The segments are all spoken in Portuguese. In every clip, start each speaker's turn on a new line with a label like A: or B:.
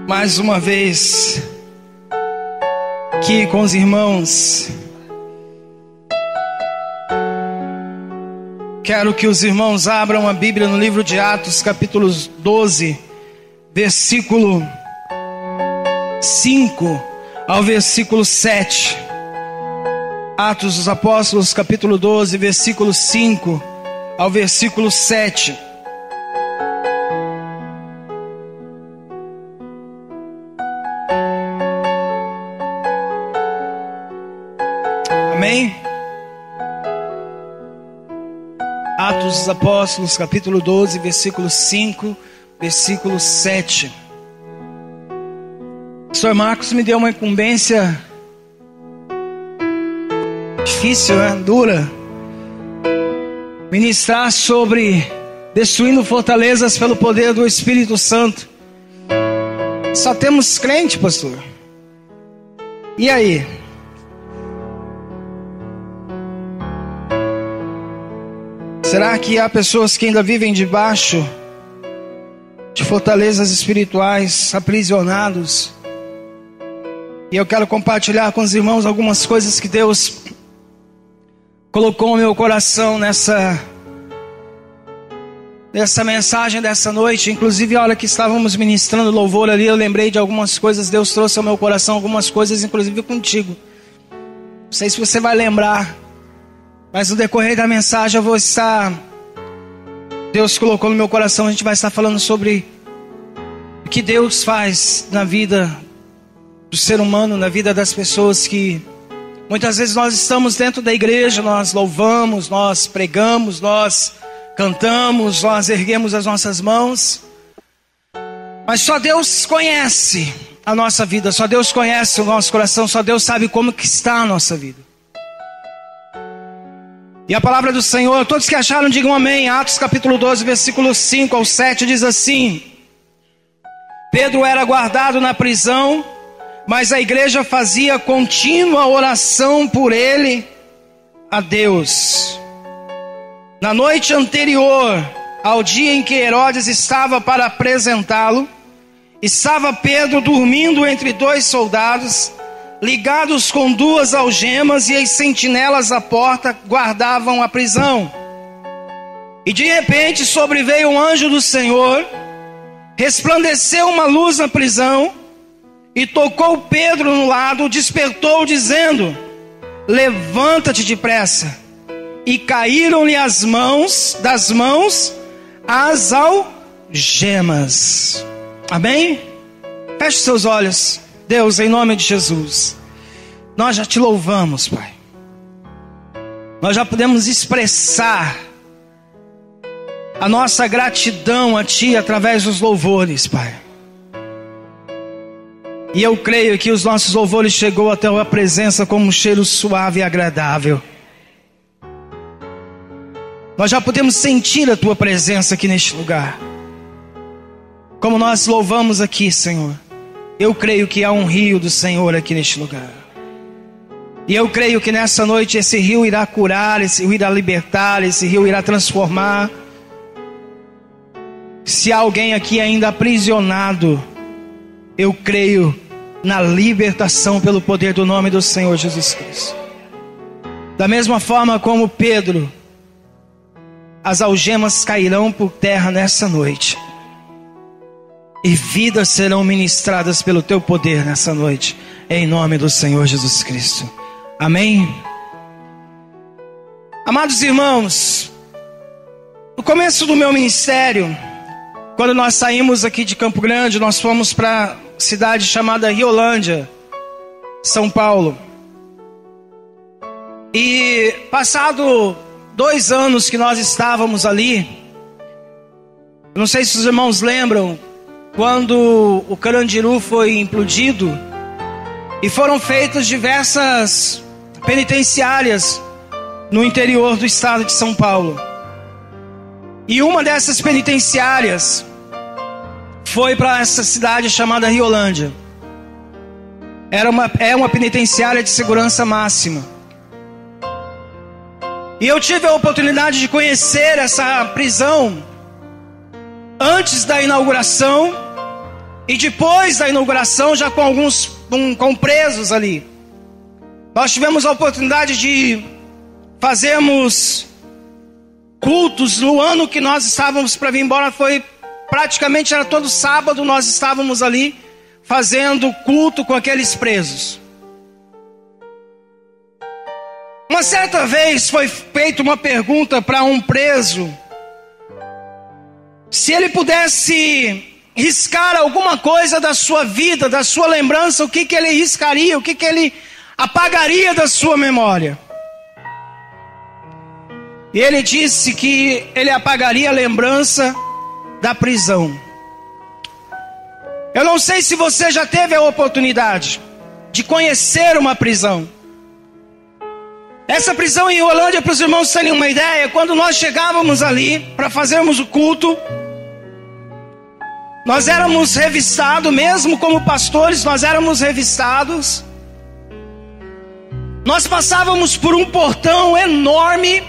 A: mais uma vez aqui com os irmãos. Quero que os irmãos abram a Bíblia no livro de Atos, capítulo 12, versículo 5 ao versículo 7. Atos dos Apóstolos, capítulo 12, versículo 5 ao versículo 7. Amém? Atos dos Apóstolos, capítulo 12, versículo 5, versículo 7. O Sr. Marcos me deu uma incumbência difícil, dura. Ministrar sobre destruindo fortalezas pelo poder do Espírito Santo. Só temos crente, pastor. E aí? Será que há pessoas que ainda vivem debaixo de fortalezas espirituais, aprisionados? E eu quero compartilhar com os irmãos algumas coisas que Deus colocou no meu coração nessa mensagem dessa noite. Inclusive a hora que estávamos ministrando louvor ali, eu lembrei de algumas coisas. Deus trouxe ao meu coração algumas coisas, inclusive contigo. Não sei se você vai lembrar, mas no decorrer da mensagem Deus colocou no meu coração, a gente vai estar falando sobre o que Deus faz na vida do ser humano, na vida das pessoas que muitas vezes nós estamos dentro da igreja, nós louvamos, nós pregamos, nós cantamos, nós erguemos as nossas mãos, mas só Deus conhece a nossa vida, só Deus conhece o nosso coração, só Deus sabe como que está a nossa vida. E a palavra do Senhor, todos que acharam digam amém. Atos capítulo 12, versículo 5 ao 7 diz assim: Pedro era guardado na prisão, mas a igreja fazia contínua oração por ele a Deus. Na noite anterior ao dia em que Herodes estava para apresentá-lo, estava Pedro dormindo entre dois soldados, ligados com duas algemas, e as sentinelas à porta guardavam a prisão. E de repente sobreveio um anjo do Senhor, resplandeceu uma luz na prisão, e tocou Pedro no lado, despertou dizendo: levanta-te depressa. E caíram-lhe das mãos as algemas. Amém? Feche seus olhos. Deus, em nome de Jesus, nós já te louvamos, Pai. Nós já podemos expressar a nossa gratidão a Ti através dos louvores, Pai. E eu creio que os nossos louvores chegou até a Tua presença como um cheiro suave e agradável. Nós já podemos sentir a Tua presença aqui neste lugar. Como nós louvamos aqui, Senhor, eu creio que há um rio do Senhor aqui neste lugar. E eu creio que nessa noite esse rio irá curar, esse rio irá libertar, esse rio irá transformar. Se há alguém aqui ainda aprisionado, eu creio na libertação pelo poder do nome do Senhor Jesus Cristo. Da mesma forma como Pedro, as algemas cairão por terra nessa noite. E vidas serão ministradas pelo Teu poder nessa noite, em nome do Senhor Jesus Cristo. Amém? Amados irmãos, no começo do meu ministério, quando nós saímos aqui de Campo Grande, nós fomos para a cidade chamada Riolândia, São Paulo. E passado 2 anos que nós estávamos ali, não sei se os irmãos lembram, quando o Carandiru foi implodido e foram feitas diversas penitenciárias no interior do estado de São Paulo. E uma dessas penitenciárias foi para essa cidade chamada Riolândia. É uma penitenciária de segurança máxima. E eu tive a oportunidade de conhecer essa prisão antes da inauguração E depois da inauguração, já com alguns com presos ali, nós tivemos a oportunidade de fazermos cultos. No ano que nós estávamos para vir embora, praticamente era todo sábado, nós estávamos ali fazendo culto com aqueles presos. Uma certa vez foi feita uma pergunta para um preso, se ele pudesse riscar alguma coisa da sua vida, da sua lembrança, o que ele riscaria, o que ele apagaria da sua memória. E ele disse que ele apagaria a lembrança da prisão. Eu não sei se você já teve a oportunidade de conhecer uma prisão. Essa prisão em Rolândia, para os irmãos terem uma ideia, quando nós chegávamos ali para fazermos o culto, nós éramos revistados, mesmo como pastores, nós éramos revistados. Nós passávamos por um portão enorme,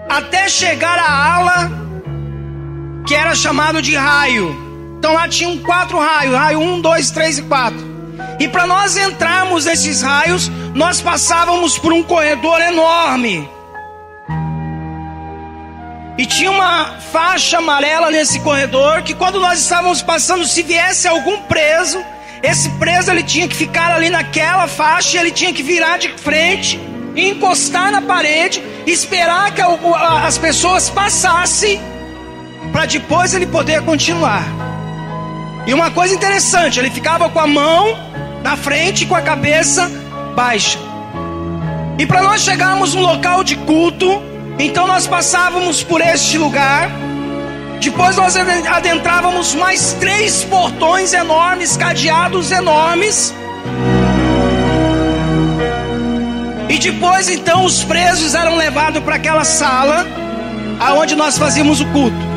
A: até chegar à ala, que era chamado de raio. Então lá tinham 4 raios, raio 1, 2, 3 e 4. E para nós entrarmos nesses raios, nós passávamos por um corredor enorme. E tinha uma faixa amarela nesse corredor, que quando nós estávamos passando, se viesse algum preso, esse preso ele tinha que ficar ali naquela faixa, ele tinha que virar de frente, e encostar na parede, esperar que as pessoas passassem, para depois ele poder continuar. E uma coisa interessante, ele ficava com a mão na frente, com a cabeça baixa. E para nós chegarmos no local de culto, então nós passávamos por este lugar, depois nós adentrávamos mais 3 portões enormes, cadeados enormes, e depois então os presos eram levados para aquela sala aonde nós fazíamos o culto.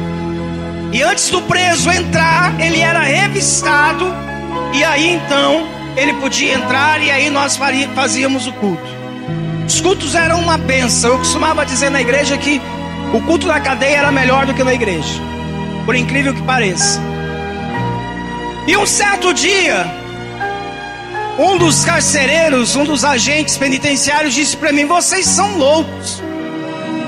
A: E antes do preso entrar, ele era revistado, e aí então ele podia entrar, e aí nós fazíamos o culto. Os cultos eram uma bênção. Eu costumava dizer na igreja que o culto na cadeia era melhor do que na igreja, por incrível que pareça. E um certo dia, um dos carcereiros, um dos agentes penitenciários disse para mim: vocês são loucos.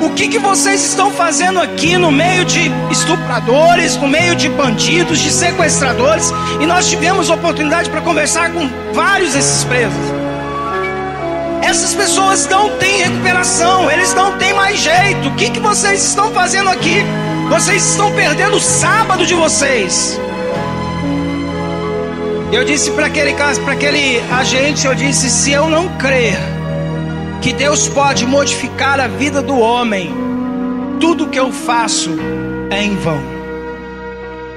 A: O que vocês estão fazendo aqui no meio de estupradores, no meio de bandidos, de sequestradores? E nós tivemos oportunidade para conversar com vários desses presos. Essas pessoas não têm recuperação, eles não têm mais jeito. O que vocês estão fazendo aqui? Vocês estão perdendo o sábado de vocês. Eu disse para aquele agente, eu disse: se eu não crer que Deus pode modificar a vida do homem, tudo que eu faço é em vão.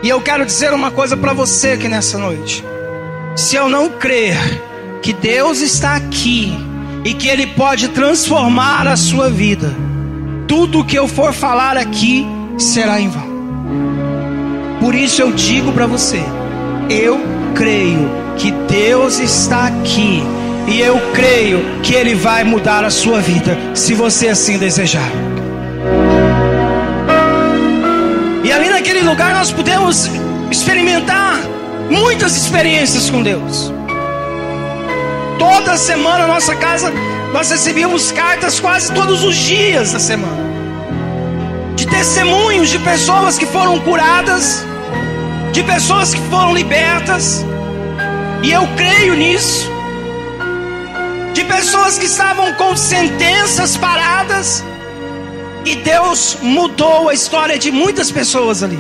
A: E eu quero dizer uma coisa para você aqui nessa noite: se eu não crer que Deus está aqui e que Ele pode transformar a sua vida, tudo que eu for falar aqui será em vão. Por isso eu digo para você: eu creio que Deus está aqui, e eu creio que Ele vai mudar a sua vida, se você assim desejar. E ali naquele lugar nós pudemos experimentar muitas experiências com Deus. Toda semana na nossa casa nós recebíamos cartas quase todos os dias da semana, de testemunhos de pessoas que foram curadas, de pessoas que foram libertas. E eu creio nisso. De pessoas que estavam com sentenças paradas, e Deus mudou a história de muitas pessoas ali,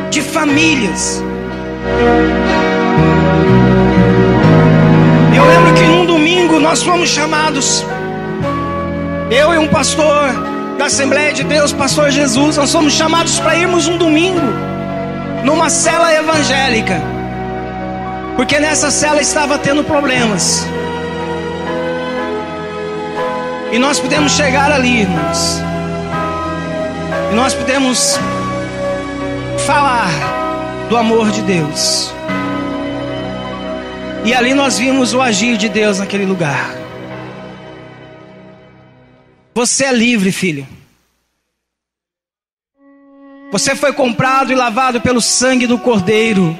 A: de famílias. Eu lembro que num domingo nós fomos chamados, eu e um pastor da Assembleia de Deus, pastor Jesus, nós fomos chamados para irmos um domingo numa cela evangélica, porque nessa cela estava tendo problemas. E nós pudemos chegar ali, irmãos, e nós pudemos falar do amor de Deus. E ali nós vimos o agir de Deus naquele lugar. Você é livre, filho. Você foi comprado e lavado pelo sangue do Cordeiro.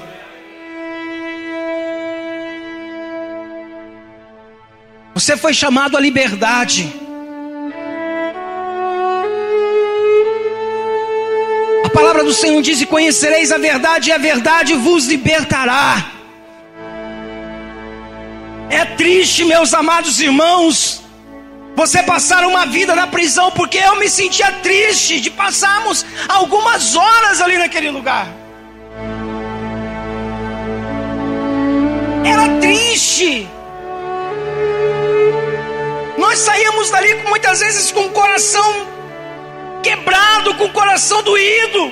A: Você foi chamado à liberdade. A palavra do Senhor diz: e conhecereis a verdade, e a verdade vos libertará. É triste, meus amados irmãos, você passar uma vida na prisão, porque eu me sentia triste de passarmos algumas horas ali naquele lugar. Era triste. Nós saíamos dali muitas vezes com o coração quebrado, com o coração doído.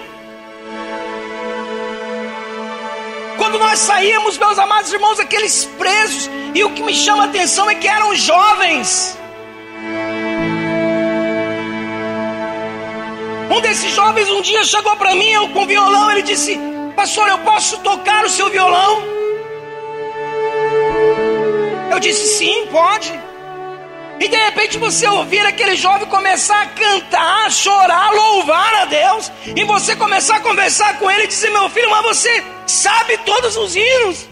A: Quando nós saímos, meus amados irmãos, aqueles presos, e o que me chama a atenção é que eram jovens. Um desses jovens um dia chegou para mim, eu com violão, ele disse: pastor, eu posso tocar o seu violão? Eu disse: sim, pode. E de repente você ouvir aquele jovem começar a cantar, a chorar, a louvar a Deus, e você começar a conversar com ele e dizer: meu filho, mas você sabe todos os hinos?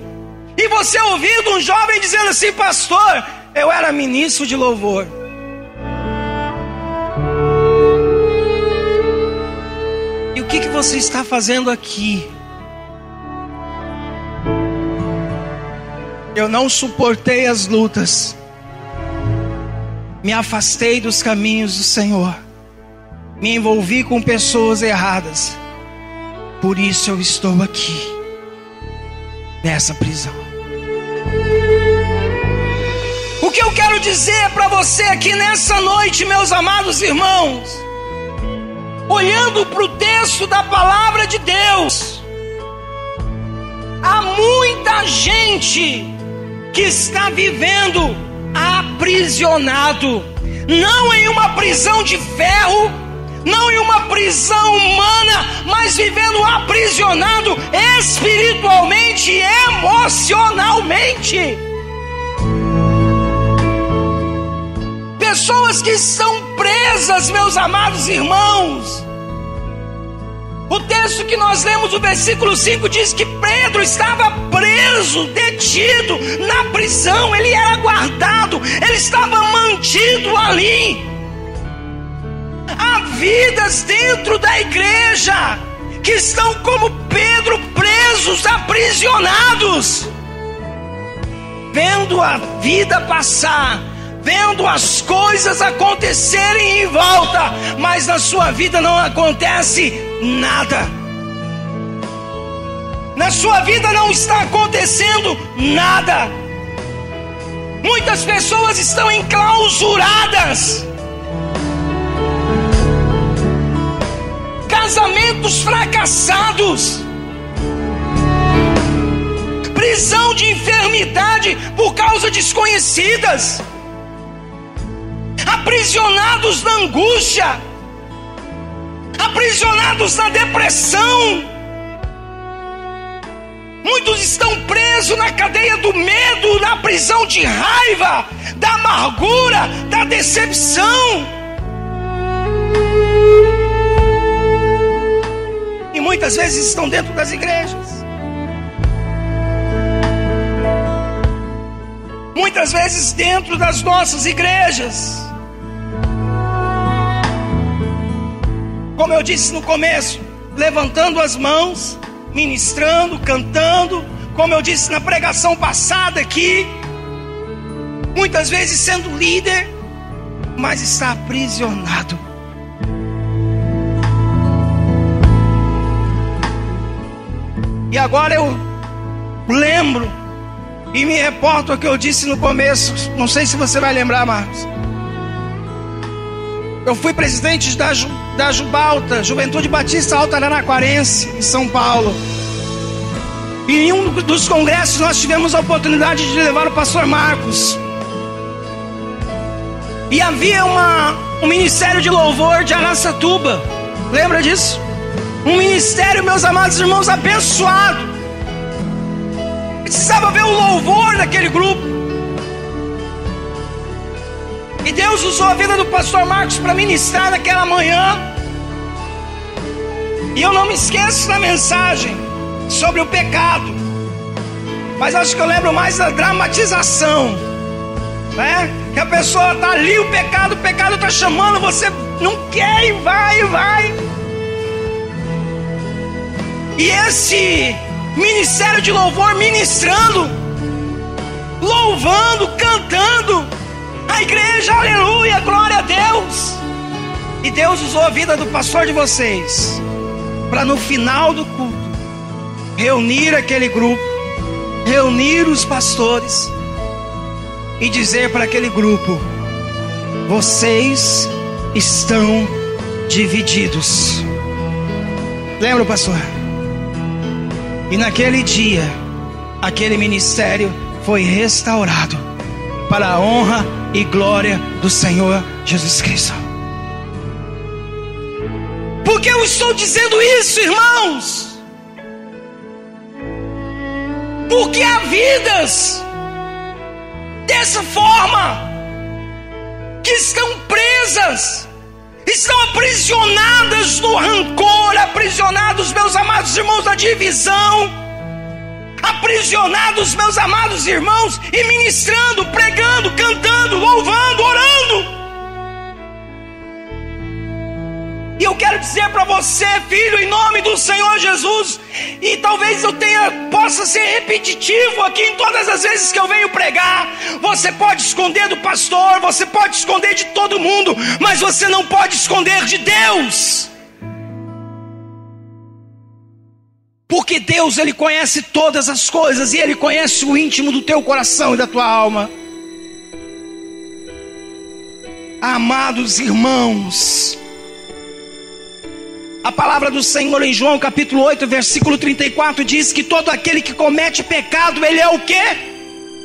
A: E você ouvindo um jovem dizendo assim: pastor, eu era ministro de louvor. E o que você está fazendo aqui? Eu não suportei as lutas, me afastei dos caminhos do Senhor, me envolvi com pessoas erradas, por isso eu estou aqui, nessa prisão. O que eu quero dizer para você aqui nessa noite, meus amados irmãos, olhando para o texto da palavra de Deus, há muita gente que está vivendo aprisionado, não em uma prisão de ferro, não em uma prisão humana, mas vivendo aprisionado espiritualmente e emocionalmente. Pessoas que estão presas, meus amados irmãos. O texto que nós lemos, o versículo 5, diz que Pedro estava preso, detido na prisão. Ele era guardado, ele estava mantido ali. Há vidas dentro da igreja que estão como Pedro, presos, aprisionados, vendo a vida passar, vendo as coisas acontecerem em volta, mas na sua vida não acontece nada. Na sua vida não está acontecendo nada. Muitas pessoas estão enclausuradas, casamentos fracassados, prisão de enfermidade por causa desconhecidas, aprisionados na angústia, aprisionados na depressão. Muitos estão presos na cadeia do medo, na prisão de raiva, da amargura, da decepção. E muitas vezes estão dentro das igrejas. Muitas vezes dentro das nossas igrejas. Como eu disse no começo, levantando as mãos, ministrando, cantando, como eu disse na pregação passada aqui, muitas vezes sendo líder, mas está aprisionado. E agora eu lembro e me reporto ao que eu disse no começo, não sei se você vai lembrar, Marcos. Eu fui presidente da Jubalta, Juventude Batista Alta Araraquarense, em São Paulo. E em um dos congressos nós tivemos a oportunidade de levar o pastor Marcos. E havia um ministério de louvor de Araçatuba. Lembra disso? Um ministério, meus amados irmãos, abençoado. Precisava ver o louvor daquele grupo. E Deus usou a vida do pastor Marcos para ministrar naquela manhã. E eu não me esqueço da mensagem sobre o pecado, mas acho que eu lembro mais da dramatização, né? Que a pessoa está ali, o pecado está chamando, você não quer e vai. E esse ministério de louvor ministrando, louvando, cantando, a igreja, aleluia, glória a Deus. E Deus usou a vida do pastor de vocês para no final do culto reunir aquele grupo, reunir os pastores e dizer para aquele grupo: vocês estão divididos. Lembra, pastor? E naquele dia, aquele ministério foi restaurado para a honra e glória do Senhor Jesus Cristo. Por que eu estou dizendo isso, irmãos? Porque há vidas dessa forma que estão presas, estão aprisionadas no rancor, aprisionados, meus amados irmãos, na divisão, aprisionados, meus amados irmãos, e ministrando, pregando, cantando, louvando, orando. E eu quero dizer para você, filho, em nome do Senhor Jesus, e talvez eu possa ser repetitivo aqui em todas as vezes que eu venho pregar. Você pode esconder do pastor, você pode esconder de todo mundo, mas você não pode esconder de Deus. Porque Deus, Ele conhece todas as coisas, e Ele conhece o íntimo do teu coração e da tua alma. Amados irmãos, a palavra do Senhor em João capítulo 8, versículo 34 diz que todo aquele que comete pecado, ele é o quê?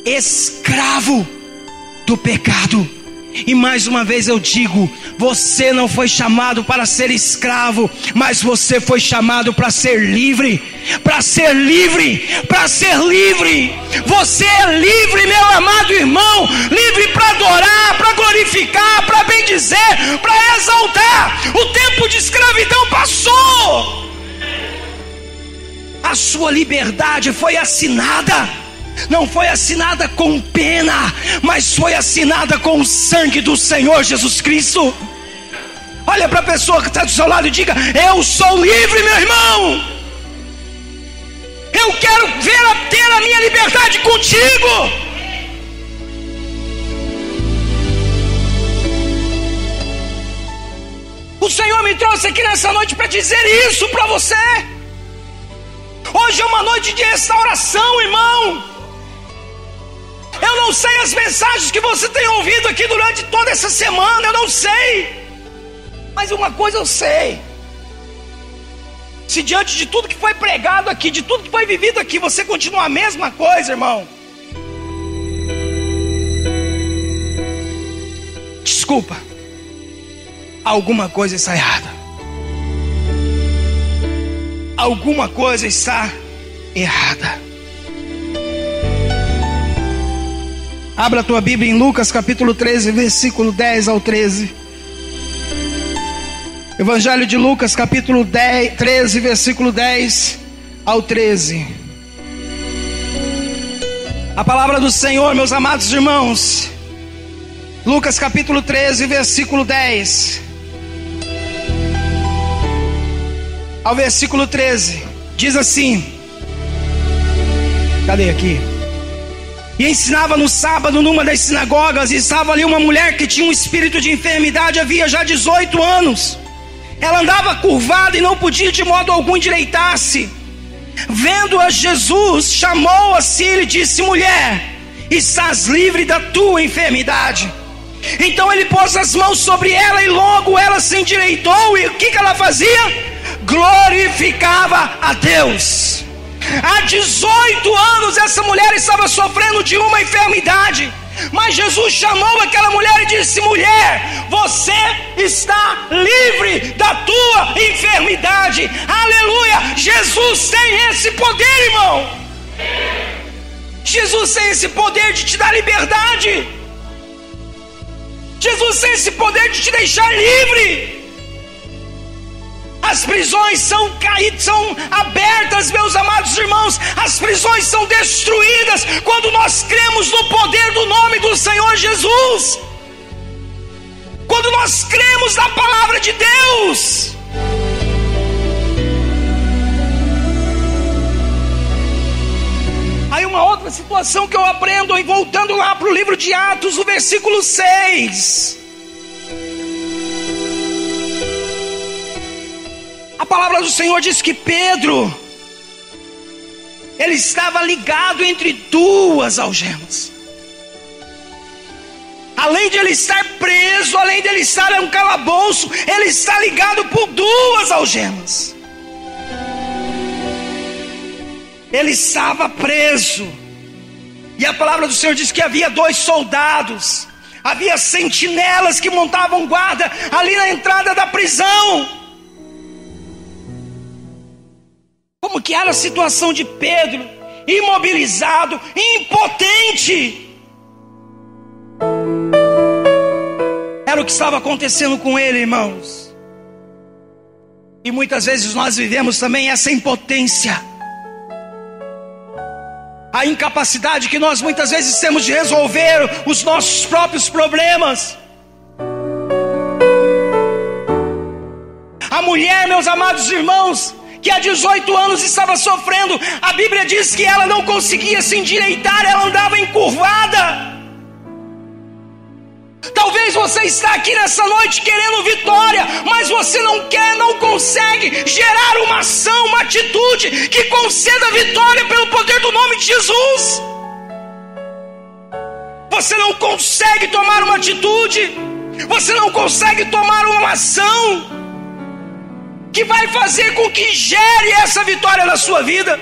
A: Escravo do pecado. E mais uma vez eu digo, você não foi chamado para ser escravo, mas você foi chamado para ser livre. Para ser livre, para ser livre. Você é livre, meu amado irmão. Livre para adorar, para glorificar, para bendizer, para exaltar. O tempo de escravidão passou. A sua liberdade foi assinada. Não foi assinada com pena, mas foi assinada com o sangue do Senhor Jesus Cristo. Olha para a pessoa que está do seu lado e diga: eu sou livre, meu irmão. Eu quero ter a minha liberdade contigo. O Senhor me trouxe aqui nessa noite para dizer isso para você. Hoje é uma noite de restauração, irmão. Eu não sei as mensagens que você tem ouvido aqui durante toda essa semana, eu não sei. Mas uma coisa eu sei: se diante de tudo que foi pregado aqui, de tudo que foi vivido aqui, você continua a mesma coisa, irmão, desculpa, alguma coisa está errada. Alguma coisa está errada. Abra a tua Bíblia em Lucas capítulo 13, versículo 10 ao 13. Evangelho de Lucas capítulo 13, versículo 10 ao 13. A palavra do Senhor, meus amados irmãos. Lucas capítulo 13, versículo 10 ao versículo 13. Diz assim. Cadê aqui? E ensinava no sábado numa das sinagogas, e estava ali uma mulher que tinha um espírito de enfermidade, havia já 18 anos. Ela andava curvada e não podia de modo algum endireitar-se. Vendo-a, Jesus chamou-a a si e lhe disse: mulher, estás livre da tua enfermidade. Então ele pôs as mãos sobre ela e logo ela se endireitou. E o que ela fazia? Glorificava a Deus. Há 18 anos essa mulher estava sofrendo de uma enfermidade, mas Jesus chamou aquela mulher e disse: mulher, você está livre da tua enfermidade. Aleluia! Jesus tem esse poder, irmão. Jesus tem esse poder de te dar liberdade. Jesus tem esse poder de te deixar livre. As prisões são abertas, meus amados irmãos. As prisões são destruídas quando nós cremos no poder do nome do Senhor Jesus. Quando nós cremos na palavra de Deus. Aí uma outra situação que eu aprendo, e voltando lá para o livro de Atos, o versículo 6. A palavra do Senhor diz que Pedro, ele estava ligado entre duas algemas. Além de ele estar preso, além de ele estar em um calabouço, ele está ligado por duas algemas. Ele estava preso. E a palavra do Senhor diz que havia 2 soldados. Havia sentinelas que montavam guarda ali na entrada da prisão. Como que era a situação de Pedro? Imobilizado, impotente. Era o que estava acontecendo com ele, irmãos. E muitas vezes nós vivemos também essa impotência. A incapacidade que nós muitas vezes temos de resolver os nossos próprios problemas. A mulher, meus amados irmãos, que há 18 anos estava sofrendo, a Bíblia diz que ela não conseguia se endireitar, ela andava encurvada. Talvez você está aqui nessa noite querendo vitória, mas você não quer, não consegue gerar uma ação, uma atitude que conceda vitória pelo poder do nome de Jesus. Você não consegue tomar uma atitude, você não consegue tomar uma ação que vai fazer com que gere essa vitória na sua vida.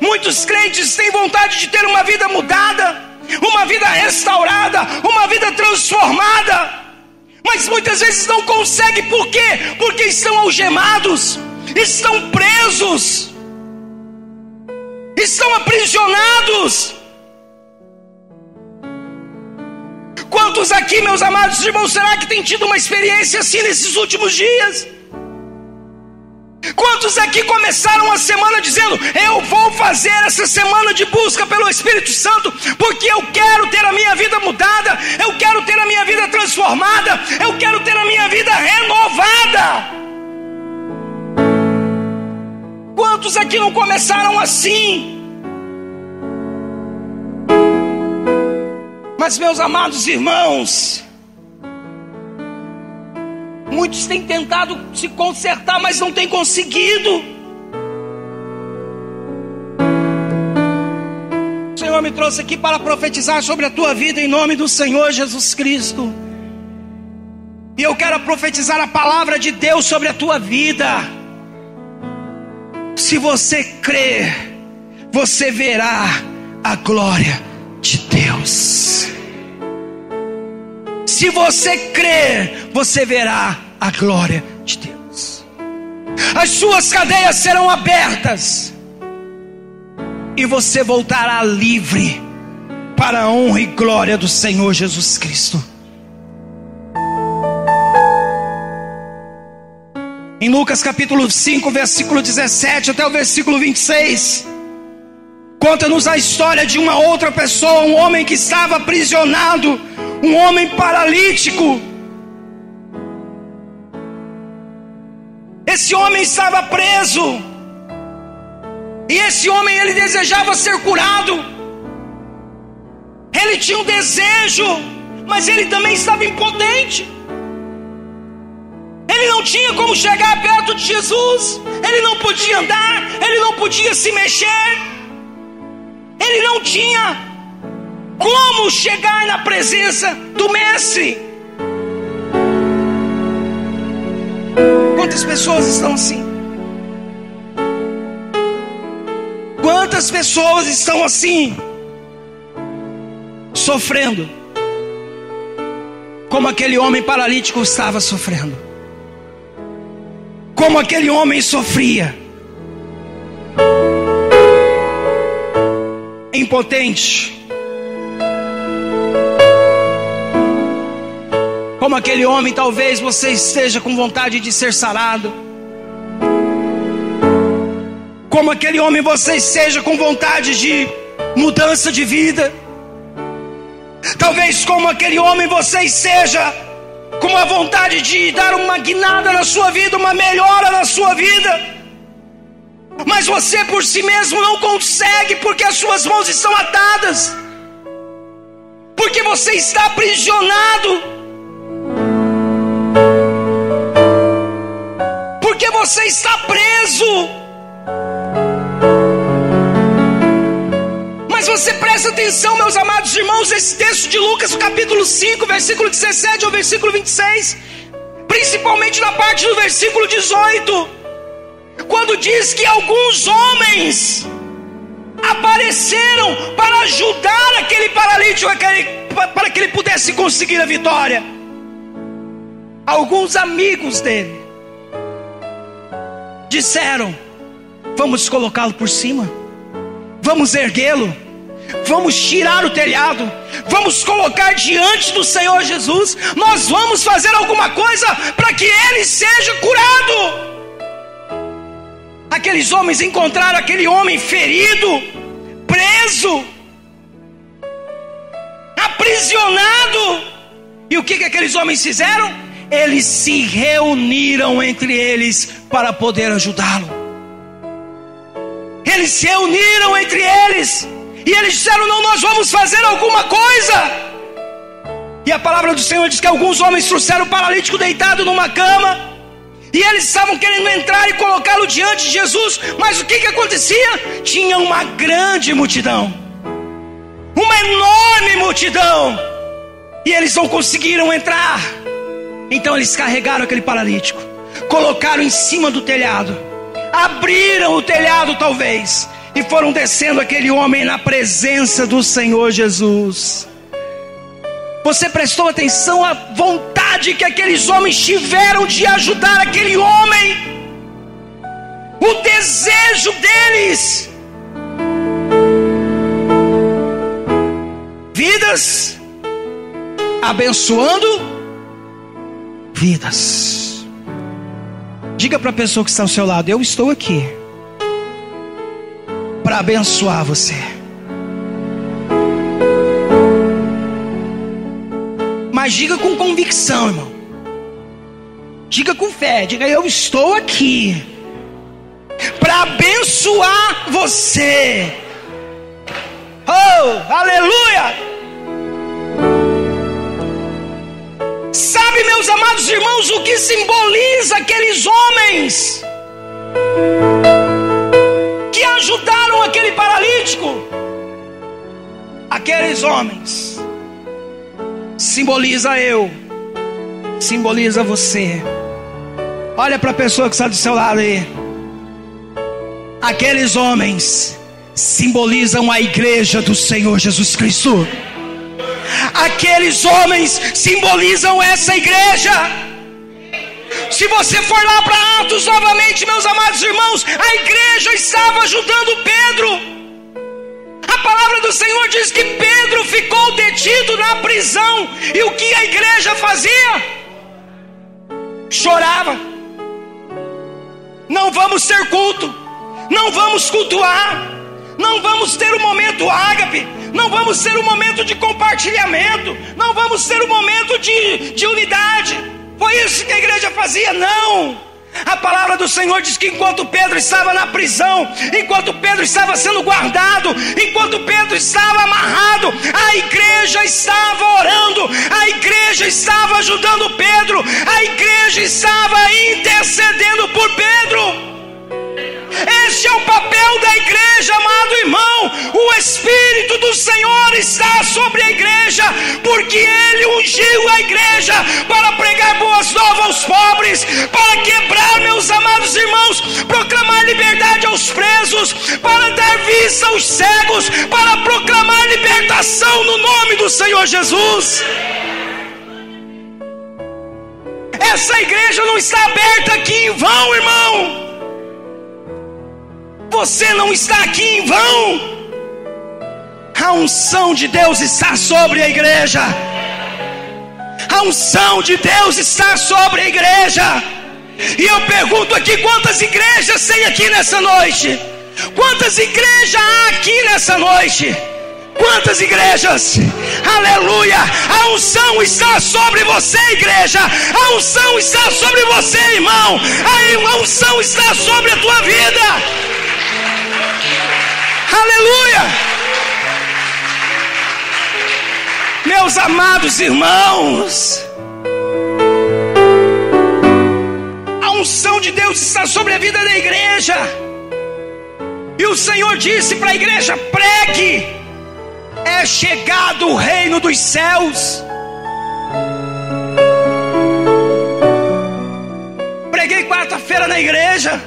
A: Muitos crentes têm vontade de ter uma vida mudada, uma vida restaurada, uma vida transformada, mas muitas vezes não consegue. Por quê? Porque estão algemados, estão presos, estão aprisionados. Quantos aqui, meus amados irmãos, será que têm tido uma experiência assim nesses últimos dias? Quantos aqui começaram a semana dizendo: eu vou fazer essa semana de busca pelo Espírito Santo, porque eu quero ter a minha vida mudada, eu quero ter a minha vida transformada, eu quero ter a minha vida renovada? Quantos aqui não começaram assim? Mas, meus amados irmãos, muitos têm tentado se consertar, mas não têm conseguido. O Senhor me trouxe aqui para profetizar sobre a tua vida em nome do Senhor Jesus Cristo. E eu quero profetizar a palavra de Deus sobre a tua vida. Se você crer, você verá a glória de Deus. Se você crer, você verá a glória de Deus. As suas cadeias serão abertas e você voltará livre para a honra e glória do Senhor Jesus Cristo. Em Lucas capítulo 5, versículo 17 até o versículo 26, conta-nos a história de uma outra pessoa, um homem que estava aprisionado, um homem paralítico. Esse homem estava preso, e esse homem, ele desejava ser curado, ele tinha um desejo, mas ele também estava impotente. Ele não tinha como chegar perto de Jesus, ele não podia andar, ele não podia se mexer, ele não tinha como chegar na presença do Mestre. Quantas pessoas estão assim? Quantas pessoas estão assim, sofrendo, como aquele homem paralítico estava sofrendo, como aquele homem sofria, impotente, como aquele homem. Talvez você esteja com vontade de ser sarado, como aquele homem você esteja com vontade de mudança de vida. Talvez como aquele homem você esteja com a vontade de dar uma guinada na sua vida, uma melhora na sua vida. Mas você por si mesmo não consegue, porque as suas mãos estão atadas. Porque você está aprisionado. Porque você está preso. Mas você presta atenção, meus amados irmãos, esse texto de Lucas, capítulo 5, versículo 17 ao versículo 26, principalmente na parte do versículo 18, quando diz que alguns homens apareceram para ajudar aquele paralítico, para que ele pudesse conseguir a vitória. Alguns amigos dele disseram: vamos colocá-lo por cima, vamos erguê-lo, vamos tirar o telhado, vamos colocar diante do Senhor Jesus, nós vamos fazer alguma coisa para que ele seja curado. Aqueles homens encontraram aquele homem ferido, preso, aprisionado. E o que aqueles homens fizeram? Eles se reuniram entre eles para poder ajudá-lo. Eles se reuniram entre eles e eles disseram: não, nós vamos fazer alguma coisa. E a palavra do Senhor diz que alguns homens trouxeram o paralítico deitado numa cama, e eles estavam querendo entrar e colocá-lo diante de Jesus. Mas o que acontecia? Tinha uma grande multidão, uma enorme multidão, e eles não conseguiram entrar. Então eles carregaram aquele paralítico, colocaram em cima do telhado, abriram o telhado talvez, e foram descendo aquele homem na presença do Senhor Jesus. Você prestou atenção à vontade que aqueles homens tiveram de ajudar aquele homem? O desejo deles. Vidas abençoando vidas. Diga para a pessoa que está ao seu lado: eu estou aqui para abençoar você. Mas diga com convicção, irmão. Diga com fé. Diga: eu estou aqui para abençoar você. Oh, aleluia! Sabe, meus amados irmãos, o que simboliza aqueles homens que ajudaram aquele paralítico? Aqueles homens simboliza eu, simboliza você. Olha para a pessoa que está do seu lado aí. Aqueles homens simbolizam a igreja do Senhor Jesus Cristo. Aqueles homens simbolizam essa igreja. Se você for lá para Atos novamente, meus amados irmãos, a igreja estava ajudando Pedro. A palavra do Senhor diz que Pedro ficou detido na prisão. E o que a igreja fazia? Chorava. Não vamos ter culto, não vamos cultuar, não vamos ter um momento ágape, não vamos ter um momento de compartilhamento, não vamos ter um momento de unidade. Foi isso que a igreja fazia? Não. A palavra do Senhor diz que enquanto Pedro estava na prisão, enquanto Pedro estava sendo guardado, enquanto Pedro estava amarrado, a igreja estava orando, a igreja estava ajudando Pedro, a igreja estava intercedendo por Pedro. Este é o papel da igreja, amado irmão. O Espírito do Senhor está sobre a igreja, porque Ele ungiu a igreja para pregar boas novas aos pobres, para quebrar, meus amados irmãos, proclamar liberdade aos presos, para dar vista aos cegos, para proclamar libertação no nome do Senhor Jesus. Essa igreja não está aberta aqui em vão, irmão. Você não está aqui em vão. A unção de Deus está sobre a igreja. A unção de Deus está sobre a igreja. E eu pergunto aqui: quantas igrejas tem aqui nessa noite? Quantas igrejas há aqui nessa noite? Quantas igrejas? Aleluia! A unção está sobre você, igreja. A unção está sobre você, irmão. A unção está sobre a tua vida. Aleluia! Meus amados irmãos, a unção de Deus está sobre a vida da igreja. E o Senhor disse para a igreja: pregue, é chegado o reino dos céus. Preguei quarta-feira na igreja.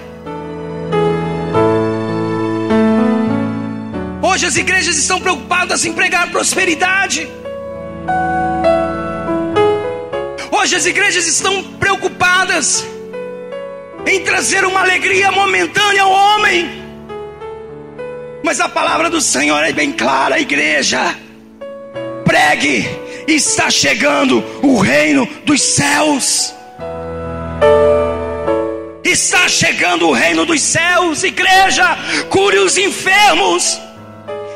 A: Hoje as igrejas estão preocupadas em pregar prosperidade. Hoje as igrejas estão preocupadas em trazer uma alegria momentânea ao homem. Mas a palavra do Senhor é bem clara, igreja. Pregue, está chegando o reino dos céus. Está chegando o reino dos céus. Igreja, cure os enfermos.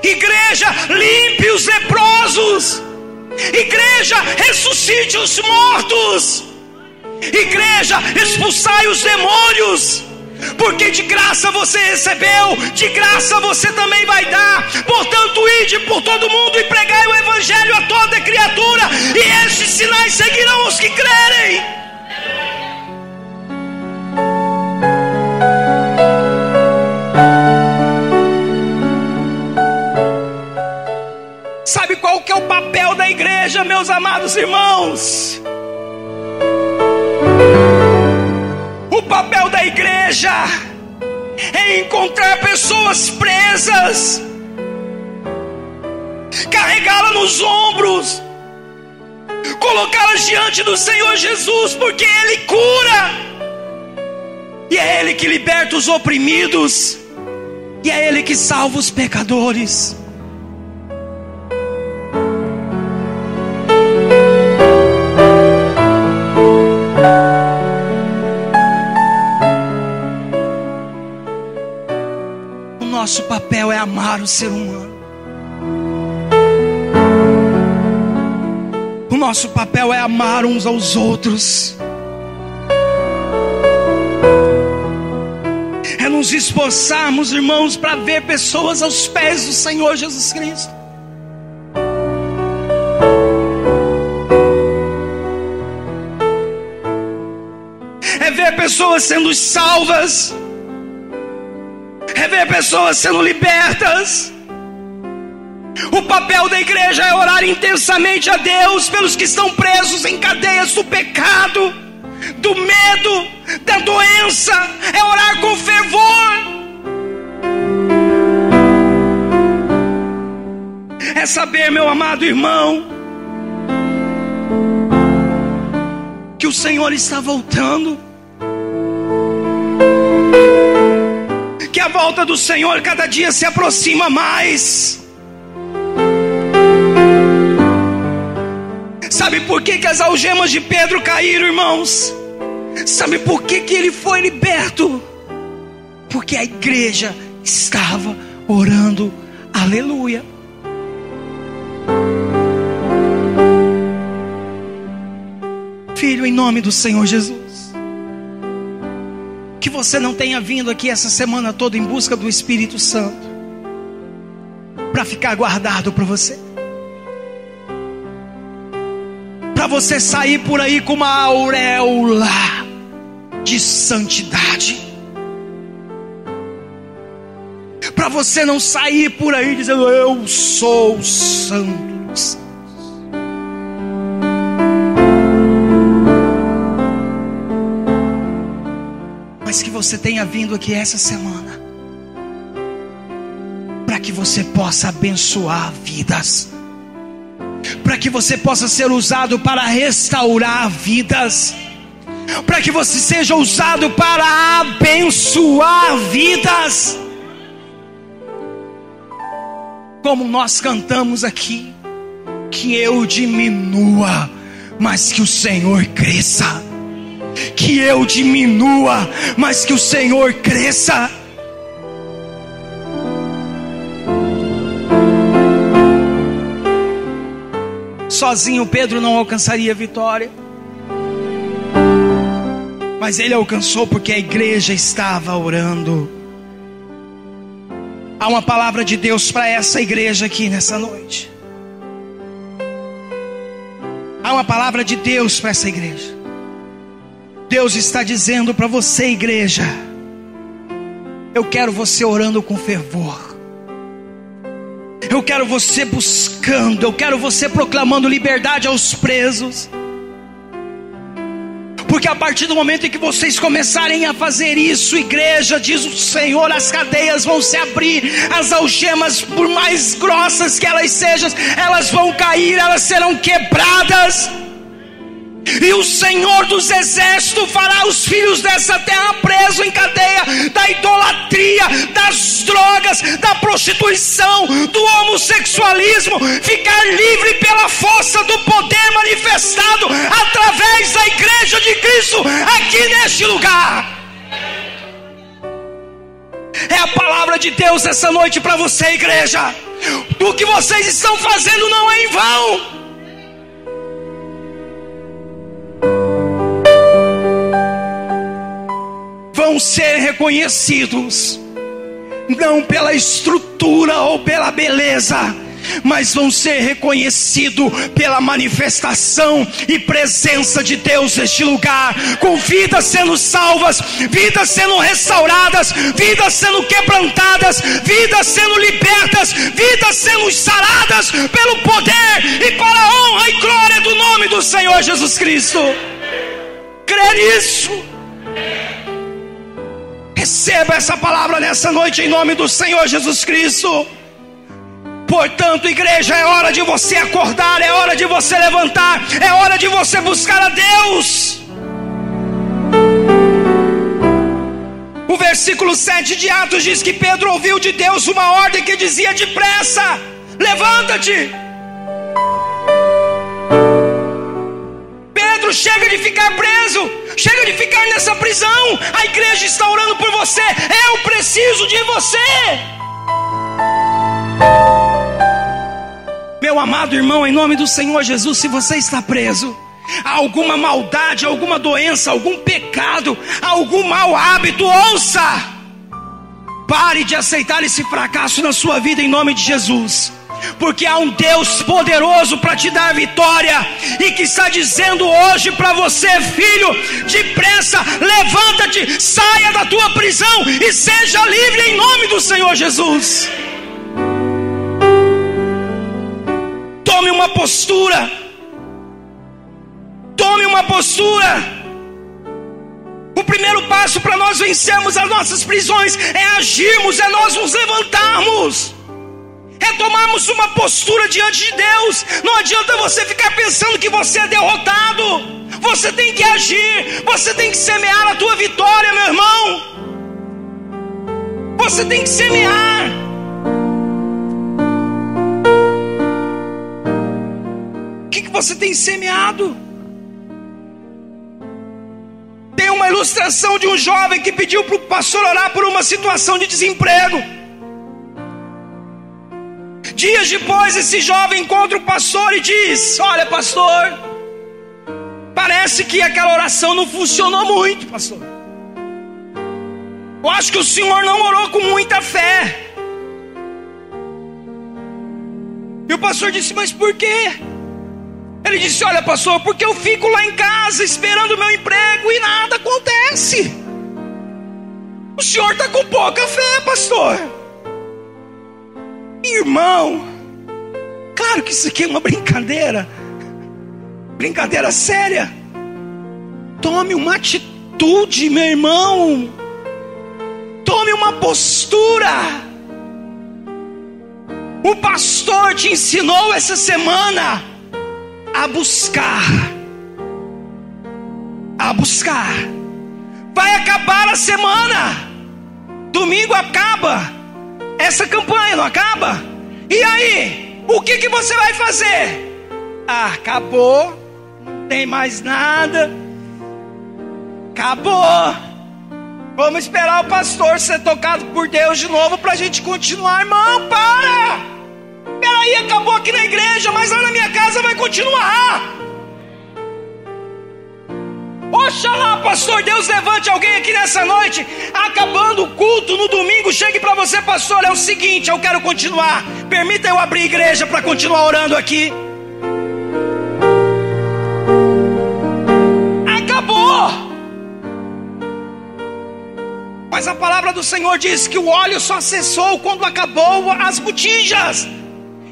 A: Igreja, limpe os leprosos. Igreja, ressuscite os mortos. Igreja, expulsai os demônios. Porque de graça você recebeu, de graça você também vai dar. Portanto, ide por todo mundo e pregai o evangelho a toda criatura, e estes sinais seguirão os que crerem. Sabe qual que é o papel da igreja, meus amados irmãos? O papel da igreja é encontrar pessoas presas, carregá-las nos ombros, colocá-las diante do Senhor Jesus, porque Ele cura, e é Ele que liberta os oprimidos, e é Ele que salva os pecadores. Nosso papel é amar o ser humano. O nosso papel é amar uns aos outros. É nos esforçarmos, irmãos, para ver pessoas aos pés do Senhor Jesus Cristo. É ver pessoas sendo salvas. É ver pessoas sendo libertas. O papel da igreja é orar intensamente a Deus pelos que estão presos em cadeias do pecado, do medo, da doença. É orar com fervor. É saber, meu amado irmão, que o Senhor está voltando. Que a volta do Senhor cada dia se aproxima mais. Sabe por que as algemas de Pedro caíram, irmãos? Sabe por que ele foi liberto? Porque a igreja estava orando. Aleluia. Filho, em nome do Senhor Jesus, que você não tenha vindo aqui essa semana toda em busca do Espírito Santo para ficar guardado para você, para você sair por aí com uma auréola de santidade, para você não sair por aí dizendo: eu sou o santo dos santos. Mas que você tenha vindo aqui essa semana para que você possa abençoar vidas, para que você possa ser usado para restaurar vidas, para que você seja usado para abençoar vidas. Como nós cantamos aqui, que eu diminua, mas que o Senhor cresça. Que eu diminua, mas que o Senhor cresça. sozinho Pedro não alcançaria vitória. Mas ele alcançou porque a igreja estava orando. Há uma palavra de Deus para essa igreja aqui nessa noite. Há uma palavra de Deus para essa igreja. Deus está dizendo para você, igreja: eu quero você orando com fervor. Eu quero você buscando. Eu quero você proclamando liberdade aos presos. Porque a partir do momento em que vocês começarem a fazer isso, igreja, diz o Senhor, as cadeias vão se abrir, as algemas, por mais grossas que elas sejam, elas vão cair, elas serão quebradas. E o Senhor dos exércitos fará os filhos dessa terra presos em cadeia da idolatria, das drogas, da prostituição, do homossexualismo, ficar livre pela força do poder manifestado através da igreja de Cristo aqui neste lugar. É a palavra de Deus essa noite para você, igreja. O que vocês estão fazendo não é em vão. Vão ser reconhecidos não pela estrutura ou pela beleza, mas vão ser reconhecidos pela manifestação e presença de Deus neste lugar, com vidas sendo salvas, vidas sendo restauradas, vidas sendo quebrantadas, vidas sendo libertas, vidas sendo saradas pelo poder e para a honra e glória do nome do Senhor Jesus Cristo. Crê nisso. Receba essa palavra nessa noite em nome do Senhor Jesus Cristo. Portanto, igreja, é hora de você acordar, é hora de você levantar, é hora de você buscar a Deus. O versículo 7 de Atos diz que Pedro ouviu de Deus uma ordem que dizia: depressa, levanta-te. Pedro, chega de ficar preso, chega de ficar nessa prisão. A igreja está orando por você. Eu preciso de você. Meu amado irmão, em nome do Senhor Jesus, se você está preso a alguma maldade, alguma doença, algum pecado, algum mau hábito, ouça: pare de aceitar esse fracasso na sua vida em nome de Jesus. Porque há um Deus poderoso para te dar vitória, e que está dizendo hoje para você: filho, depressa, levanta-te, saia da tua prisão e seja livre em nome do Senhor Jesus. Tome uma postura. Tome uma postura. O primeiro passo para nós vencermos as nossas prisões é agirmos, é nós nos levantarmos, é tomarmos uma postura diante de Deus. Não adianta você ficar pensando que você é derrotado. Você tem que agir. Você tem que semear a tua vitória, meu irmão. Você tem que semear. O que você tem semeado? Tem uma ilustração de um jovem que pediu para o pastor orar por uma situação de desemprego. Dias depois, esse jovem encontra o pastor e diz: olha, pastor, parece que aquela oração não funcionou muito, pastor. Eu acho que o senhor não orou com muita fé. E o pastor disse: mas por quê? Ele disse: olha, pastor, porque eu fico lá em casa esperando o meu emprego e nada acontece. O senhor está com pouca fé, pastor. Irmão, claro que isso aqui é uma brincadeira, brincadeira séria. Tome uma atitude, meu irmão. Tome uma postura. O pastor te ensinou essa semana a buscar. A buscar. Vai acabar a semana. Domingo acaba. Essa campanha não acaba? E aí? O que você vai fazer? Ah, acabou. Não tem mais nada. Acabou. Vamos esperar o pastor ser tocado por Deus de novo para a gente continuar. Irmão, para. Pelo aí acabou aqui na igreja, mas lá na minha casa vai continuar. Oxalá, pastor, Deus levante alguém aqui nessa noite, acabando o culto no domingo, chegue para você, pastor, é o seguinte, eu quero continuar, permita eu abrir igreja para continuar orando aqui. Acabou. Mas a palavra do Senhor diz que o óleo só cessou quando acabou as botijas.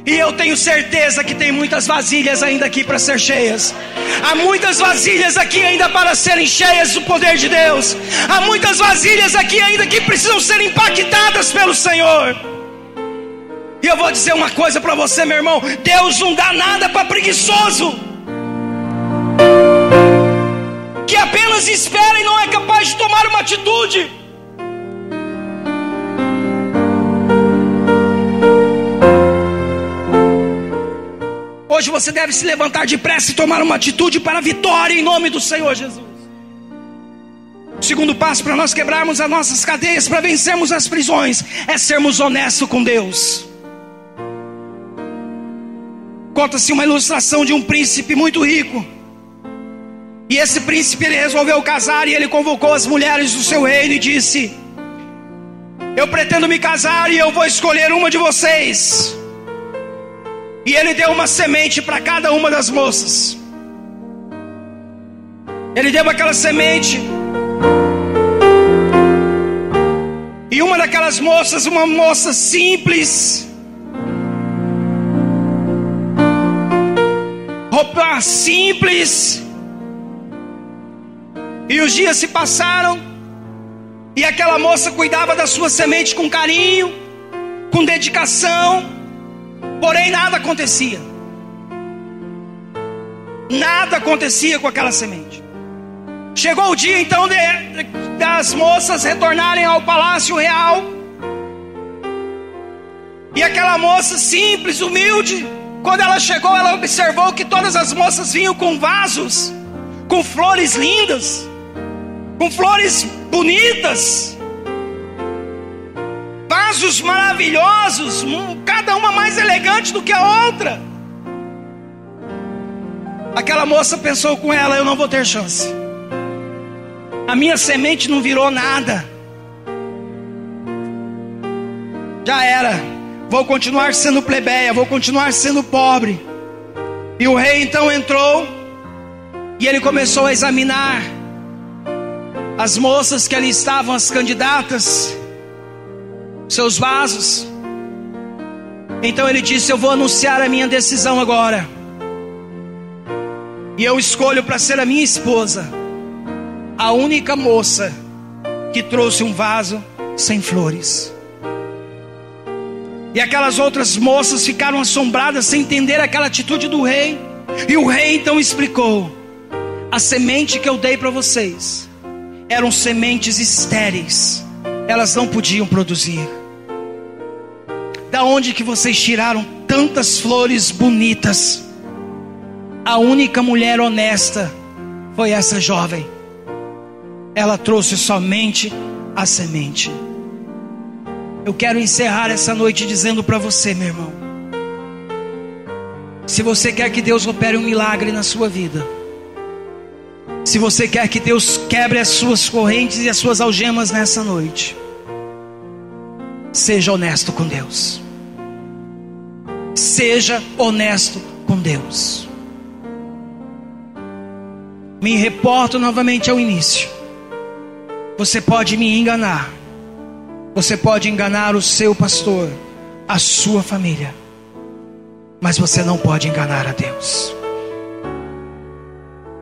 A: E eu tenho certeza que tem muitas vasilhas ainda aqui para ser cheias. Há muitas vasilhas aqui ainda para serem cheias do poder de Deus. Há muitas vasilhas aqui ainda que precisam ser impactadas pelo Senhor. E eu vou dizer uma coisa para você, meu irmão: Deus não dá nada para preguiçoso, que apenas espera e não é capaz de tomar uma atitude. Hoje você deve se levantar depressa e tomar uma atitude para a vitória em nome do Senhor Jesus. O segundo passo para nós quebrarmos as nossas cadeias, para vencermos as prisões, é sermos honestos com Deus. Conta-se uma ilustração de um príncipe muito rico. E esse príncipe, ele resolveu casar, e ele convocou as mulheres do seu reino e disse: eu pretendo me casar e eu vou escolher uma de vocês. E ele deu uma semente para cada uma das moças. Ele deu aquela semente. E uma daquelas moças, uma moça simples, roupa simples. E os dias se passaram, e aquela moça cuidava da sua semente com carinho, com dedicação. Porém nada acontecia. Nada acontecia com aquela semente. Chegou o dia então das moças retornarem ao palácio real. E aquela moça simples, humilde, quando ela chegou, ela observou que todas as moças vinham com vasos, com flores lindas, com flores bonitas, vasos maravilhosos, cada uma mais elegante do que a outra. Aquela moça pensou com ela: eu não vou ter chance. A minha semente não virou nada. Já era. Vou continuar sendo plebeia, vou continuar sendo pobre. E o rei então entrou, e ele começou a examinar as moças que ali estavam, as candidatas, seus vasos. Então ele disse: eu vou anunciar a minha decisão agora, e eu escolho para ser a minha esposa a única moça que trouxe um vaso sem flores. E aquelas outras moças ficaram assombradas, sem entender aquela atitude do rei. E o rei então explicou: a semente que eu dei para vocês eram sementes estéreis, elas não podiam produzir. Da onde que vocês tiraram tantas flores bonitas? A única mulher honesta foi essa jovem. Ela trouxe somente a semente. Eu quero encerrar essa noite dizendo para você, meu irmão: se você quer que Deus opere um milagre na sua vida, se você quer que Deus quebre as suas correntes e as suas algemas nessa noite, seja honesto com Deus. Seja honesto com Deus. Me reporto novamente ao início. Você pode me enganar. Você pode enganar o seu pastor, a sua família, mas você não pode enganar a Deus.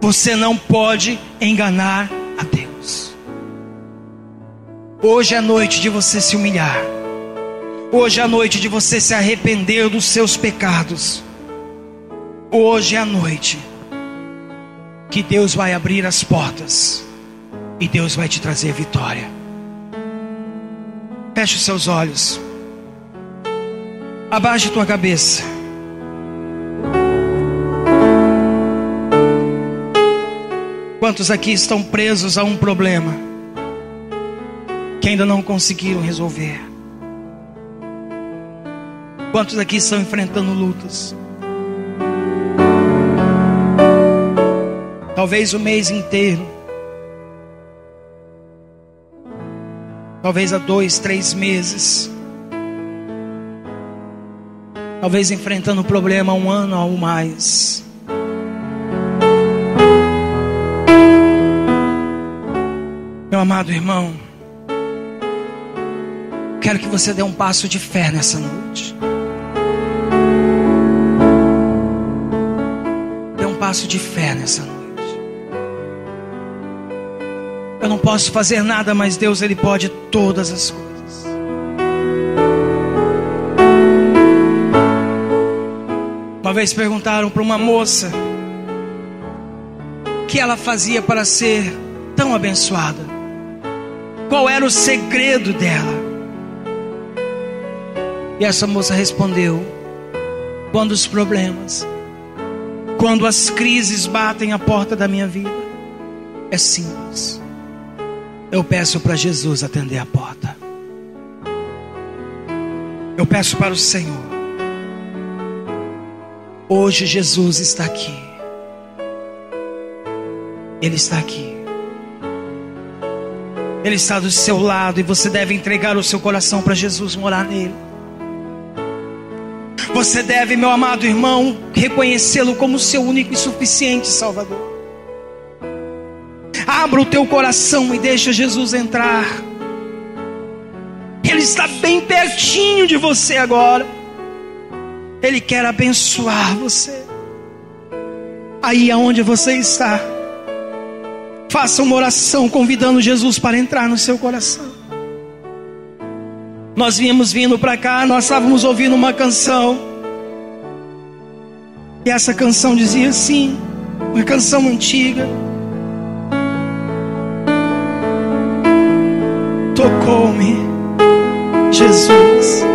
A: Você não pode enganar a Deus. Hoje é a noite de você se humilhar. Hoje é a noite de você se arrepender dos seus pecados. Hoje é a noite que Deus vai abrir as portas e Deus vai te trazer vitória. Feche os seus olhos. Abaixe tua cabeça. Quantos aqui estão presos a um problema que ainda não conseguiram resolver? Quantos aqui estão enfrentando lutas? Talvez o mês inteiro. Talvez há 2, 3 meses. Talvez enfrentando o problema há 1 ano ou mais. Meu amado irmão, quero que você dê um passo de fé nessa noite. Dê um passo de fé nessa noite. Eu não posso fazer nada, mas Deus, Ele pode todas as coisas. Uma vez perguntaram para uma moça o que ela fazia para ser tão abençoada. Qual era o segredo dela? E essa moça respondeu: quando os problemas, quando as crises batem a porta da minha vida, é simples. Eu peço para Jesus atender a porta. Eu peço para o Senhor. Hoje Jesus está aqui. Ele está aqui. Ele está do seu lado e você deve entregar o seu coração para Jesus morar nele. Você deve, meu amado irmão, reconhecê-lo como seu único e suficiente Salvador. Abra o teu coração e deixa Jesus entrar. Ele está bem pertinho de você agora. Ele quer abençoar você. Aí aonde você está, faça uma oração convidando Jesus para entrar no seu coração. Nós viemos vindo para cá, nós estávamos ouvindo uma canção. E essa canção dizia assim, uma canção antiga. Tocou-me, Jesus.